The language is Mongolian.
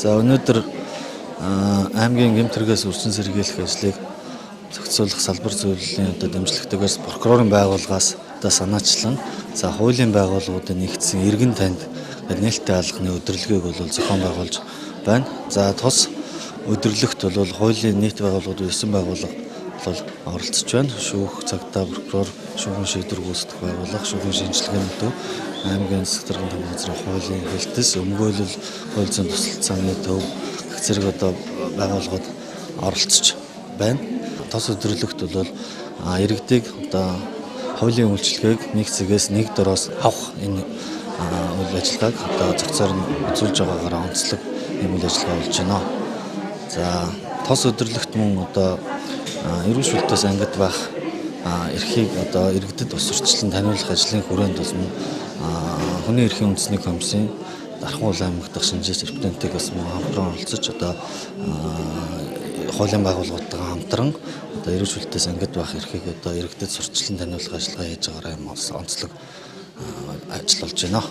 За өнөөдөр аймгийн гэмт хэрэгээс үржин сэргийлэх ажлыг зохицуулах салбар зөвлөлийн дэмжлэгтэйгээс прокурорын байгууллагаас санаачлан хуулийн байгууллагуудын нэгдсэн иргэн танд нээлттэй алханы өдөрлөгийг бол зохион байгуулж байна. За тус өдөрлөгт бол хуулийн нийт байгууллагууд 9 байгууллага бол оролцож байна. Шүүх, цагдаа, прокурор, шүүхийн шийдвэр гүйцэтгэх байгууллага, шүүхийн шинжилгээний төв, аймгийн засаг даргын тамга газрын хуулийн хэлтэс, өмгөөлөл, хууль зүйн тусалцааны төв гэх зэрэг байгууллагууд оролцож байна. Тос өдөрлөгт бол иргэдийг хуулийн үйлчилгээг нэг цэгээс нэг дороос авах энэ үйл ажиллагааг зохицоор нь үзүүлж байгаагаар онцлог ийм үйл ажиллагаа болж байна. За тос өдөрлөгт мөн эрүүл шүүлтээс ангид байх эрхийг иргэдэд ус сурталчлан таниулах ажлын хүрээнд бас хүний эрхийн үндэсний комиссийн Дархан уул аймаг дахь шинжээч репрезентатив бас хамтран оролцож хуулийн байгууллагуудтайгаа хамтран эрүүл шүүлтээс ангид байх эрхийг иргэдэд сурталчлан таниулах ажиллагаа хийж байгаараа юм онцлог ажил болж байна.